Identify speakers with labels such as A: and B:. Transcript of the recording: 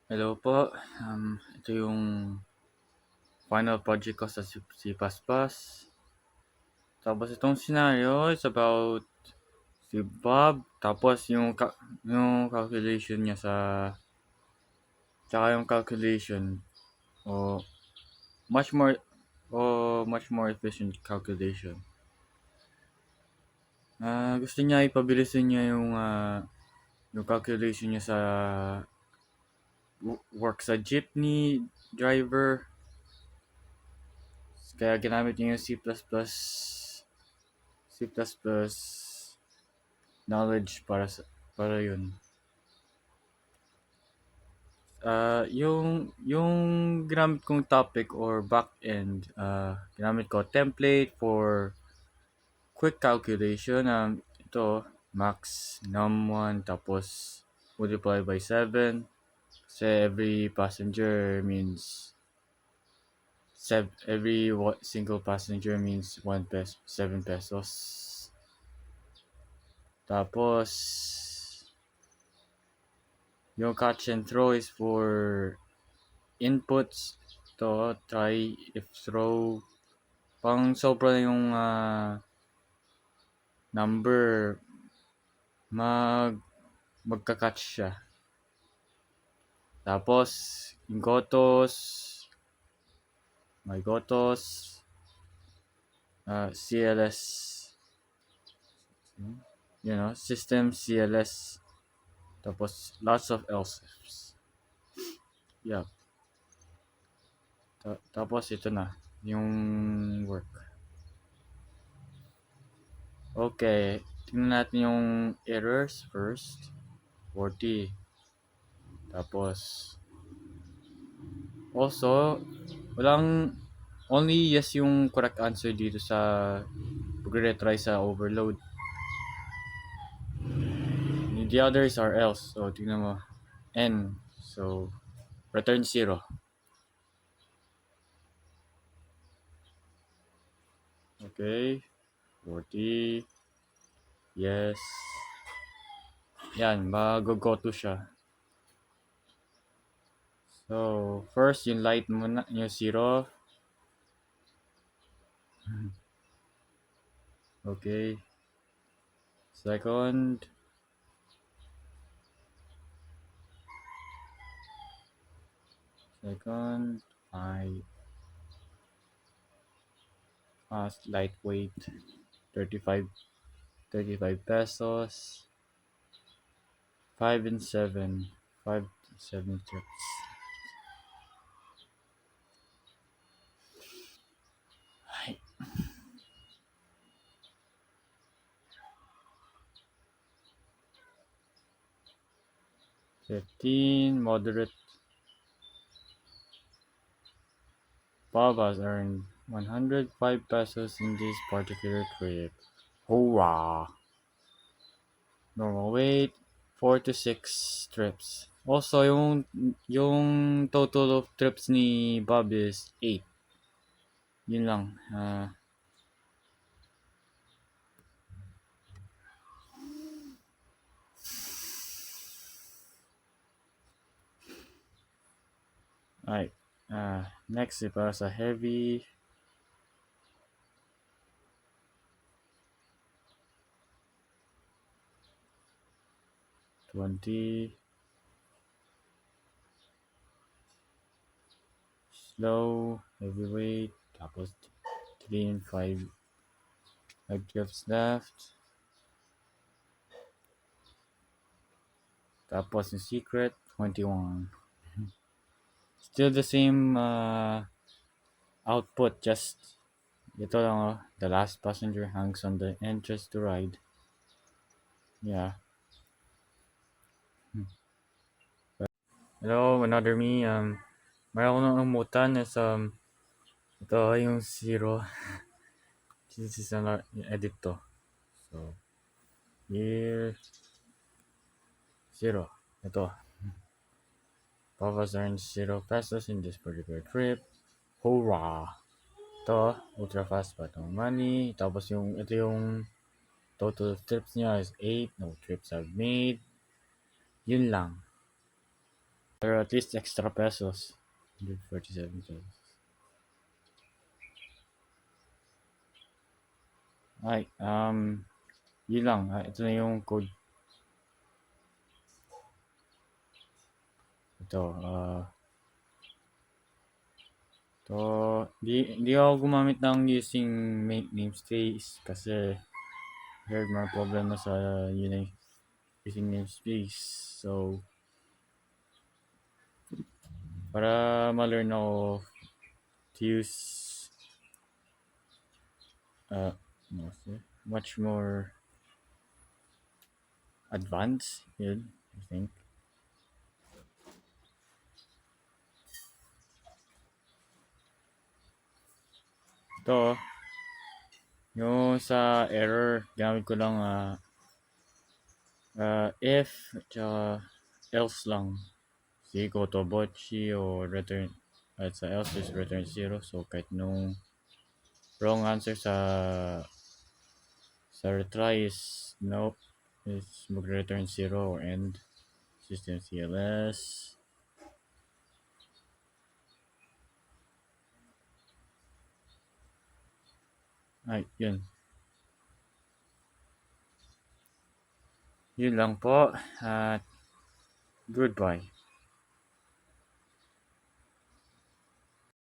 A: Hello po. Ito yung final project ko sa C++. Tapos itong scenario is about si Bob. Tapos yung calculation niya tsaka yung calculation o much more much more efficient calculation. Gusto niya ipabilisin niya yung calculation niya sa work sa jeepney driver. Kaya ginamit niya yung C++ knowledge para yun. Yung ginamit kong topic or backend, ginamit ko template for quick calculation. Ito, max num1 tapos multiply by 7. Kasi every passenger means single passenger means 7 pesos. Tapos yung catch and throw is for inputs. To try if throw pang sobra yung number magka-catch siya. Tapos yung gotos CLS, system CLS, tapos lots of else's. Yeah. Tapos ito na yung work. Okay, tingnan natin yung errors first. 40. Tapos also only yes yung correct answer dito sa pag-retry sa overload. The others are else. So tingnan mo. N. So return 0. Okay. 40. Yes. Yan, mag-go to siya. So, first, yung light muna, yung 0. Okay. Second. I fast lightweight 35 pesos. 5 and 7 trips. Ay. 15 moderate. Bob has earned 105 pesos in this particular trip. Hoorah! Normal weight 4 to 6 trips. Also, yung total of trips ni Bob is 8. Yun lang. Alright. Next, para sa heavy. $20. Slow, heavyweight. Tapos 3 and 5 trips left. Tapos yung secret, 21. Still the same output, just ito lang the last passenger hangs on the entrance to ride. Yeah. Hello, another me. Mayroon akong namutan is ito yung 0. This is an edit to. So, here 0. Ito. Papa's earned 0 pesos in this particular trip. Hoorah! Ito, ultra fast but no money. Tapos ito yung total of trips niya is 8. No trips I've made. Yun lang. Pero at least extra pesos. 147 pesos. Ay, yun lang. Ito na yung code. Ito, to, di ako gumamit ng using namespace kasi heard mga problema sa using namespace. So, para ma-learn ako to use uh, much more advanced, yun, I think. Ito, yung sa error, gamit ko lang if, tsaka else lang. Si Kotobochi o return, at sa else is return 0. So, kahit nung wrong answer sa retry is no, is mag-return 0 or end system CLS. Ay, yun. Yun lang po. At goodbye.